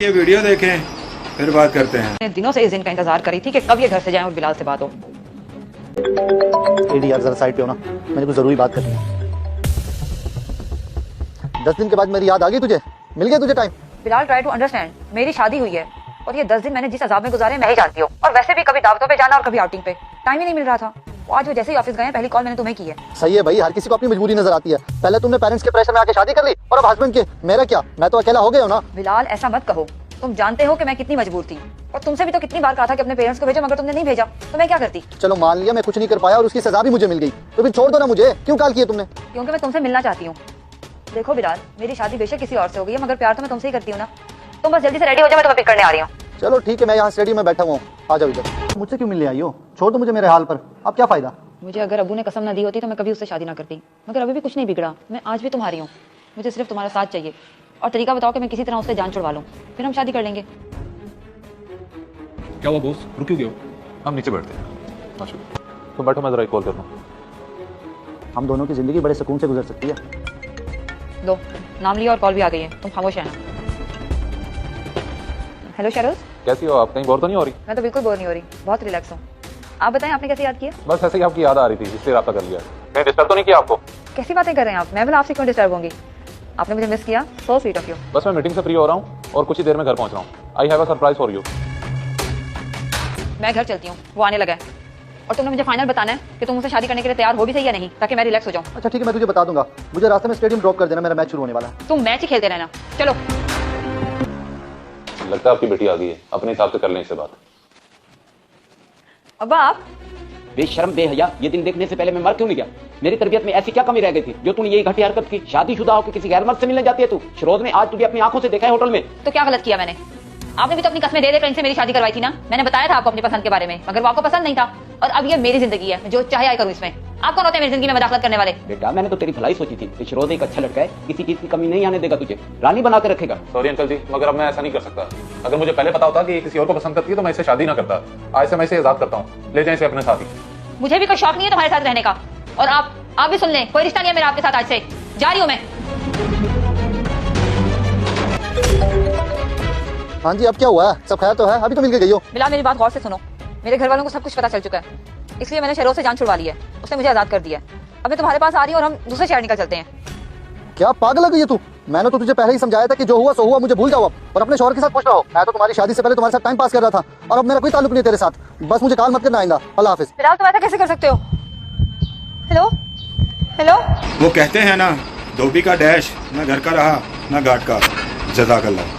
ये वीडियो देखें फिर बात करते हैं। मैं दिनों से इस दिन का इंतजार करी थी कि कब ये घर से जाएं और बिलाल से बात हो। एडी यार जरा साइड पे हो ना, मुझे कुछ जरूरी बात करनी है। 10 दिन के बाद मेरी याद आ गई तुझे, मिल गया तुझे time. Bilal try to understand, मेरी शादी हुई है और ये 10 दिन मैंने जिस अजाब में गुजारे मैं ही जानती हूँ। और वैसे भी कभी दावतों पे जाना और कभी आउटिंग पे टाइम ही नहीं मिल रहा था। आज वो जैसे ही ऑफिस गए पहली कॉल मैंने तुम्हें की है। सही है भाई, हर किसी को अपनी मजबूरी नजर आती है। पहले तुमने पेरेंट्स के प्रेशर में आके शादी कर ली और अब हस्बैंड के। मेरा क्या, मैं तो अकेला हो गया हूँ ना। बिलाल ऐसा मत कहो, तुम जानते हो कि मैं कितनी मजबूर थी और तुमसे भी तो कितनी बार कहा था कि अपने पेरेंट्स को भेजो, मगर तुमने नहीं भेजा तो मैं क्या करती। चलो मान लिया मैं कुछ नहीं कर पाया और उसकी सजा भी मुझे मिल गई, तो फिर छोड़ दो ना मुझे। क्यों कॉल किया तुमने? क्योंकि मैं तुमसे मिलना चाहती हूँ। देखो बिलाल, मेरी शादी बेशक किसी और से हो गई है मगर प्यार तो मैं तुमसे ही करती हूँ ना। तुम बस जल्दी से रेडी हो जाओ, मैं तुम्हें पिक करने आ रही हूँ। चलो ठीक है, मैं यहाँ स्टेडियम में बैठा हूँ, आ जाओ इधर। मुझसे क्यों मिलने आई हो? छोड़ दो मुझे मेरे हाल पर, अब क्या फायदा। मुझे अगर अब्बू ने कसम न दी होती तो मैं कभी उससे शादी ना करती, मगर अभी भी कुछ नहीं बिगड़ा। मैं आज भी तुम्हारी हूँ, मुझे सिर्फ तुम्हारा साथ चाहिए और तरीका बताओ कि मैं किसी तरह उससे जान छुड़वा लूँ, फिर हम शादी कर लेंगे। क्या हुआ बॉस, रुक क्यों गए हो? हम नीचे बैठते हैं। अच्छा तुम बैठो, मैं जरा एक कॉल करता हूँ। हम दोनों की जिंदगी बड़े सुकून से गुजर सकती है। लो, नाम लिया और कॉल भी आ गई है, तुम खामोश रहना। हेलो शरोज, कैसी हो आप? कहीं बोर तो नहीं हो रही? मैं तो बिल्कुल बोर नहीं हो रही, बहुत रिलैक्स हूँ। आप बताएं, आपने कैसे याद किया? बस ऐसे ही आपकी याद आ रही थी, इसलिए रब्ता कर लिया। कहीं डिस्टर्ब तो नहीं किया आपको? कैसी बातें कर रहे हैं आप? मैं भला आपसे क्यों डिस्टर्ब होंगी? आपने मुझे मिस किया, सो स्वीट ऑफ यू। बस मैं मीटिंग से फ्री हो रहा हूँ और कुछ ही देर में घर पहुंच रहा हूँ। I have a surprise for you. मैं घर चलती हूँ, वो आने लगा है और तुमने मुझे फाइनल बताना है कि तुम मुझसे शादी करने के लिए तैयार हो भी सही या नहीं, ताकि मैं रिलैक्स हो जाऊँ। अच्छा ठीक है, मैं तुझे बता दूंगा। मुझे रास्ते में स्टेडियम ड्रॉप कर देना, मेरा मैच शुरू होने वाला है। तुम मैच ही खेलते रहना, चलो। लगता है आपकी बेटी आ गई है, अपने हिसाब से कर लें इससे बात। अब्बा आप बेशर्म बेहया, ये दिन देखने से पहले मैं मर क्यों नहीं गया? मेरी तरबियत में ऐसी क्या कमी रह गई थी जो तूने यही घटी हरकत की? शादीशुदा होकर किसी गैर मर्द से मिलने जाती है तू। शरोज ने आज तुझे अपनी आंखों से देखा है होटल में। तो क्या गलत किया मैंने? आपने भी तो अपनी कसमें दे इनसे मेरी शादी करवाई थी ना। मैंने बताया था आपको अपनी पसंद के बारे में, मगर वो आपको पसंद नहीं था। और अब ये मेरी जिंदगी है, जो चाहे आए करूं इसमें। आप कौन होते हैं मेरी जिंदगी में मदाखलत करने वाले? बेटा मैंने तो तेरी भलाई सोची थी कि शरोज एक अच्छा लड़का है, किसी चीज की कमी नहीं आने देगा, तुझे रानी बना के रखेगा। सॉरी अंकल जी, मगर अब मैं ऐसा नहीं कर सकता। अगर मुझे पहले पता होता कि किसी और को पसंद करती है तो मैं इसे शादी ना करता। आज से मैं इसे आजाद करता हूँ, ले जाए इसे अपने साथ ही। मुझे भी कोई शौक नहीं है तुम्हारे साथ रहने का। और आप भी सुन लें, कोई रिश्ता नहीं है मेरा आपके साथ। आज से जा रही हूँ मैं। हाँ जी, अब क्या हुआ है? सब खैर तो है? अभी तो मिल के गई हो। बिलाल मेरी बात गौर से सुनो, मेरे घर वालों को सब कुछ पता चल चुका है, इसलिए मैंने शहरों से जान छुड़वा ली है। उसने मुझे आजाद कर दिया है। अब मैं तुम्हारे पास आ रही हूँ और हम दूसरे शहर निकल चलते हैं। क्या पागल है तू? मैंने तो तुझे पहले ही समझाया था कि जो हुआ सो हुआ, मुझे भूल जाओ अब और अपने शौहर के साथ खुश रहो। मैं तो तुम्हारी शादी से पहले तुम्हारे साथ टाइम पास कर रहा था और अब मेरा कोई ताल्लुक नहीं तेरे साथ। बस मुझे कॉल मत करना आएगा। अल्लाह हाफिज। बिलाल तुम ऐसा कैसे कर सकते हो? Hello hello. वो कहते हैं ना, धोबी का डैश ना घर का रहा ना घाट का। जज़ाकल्लाह।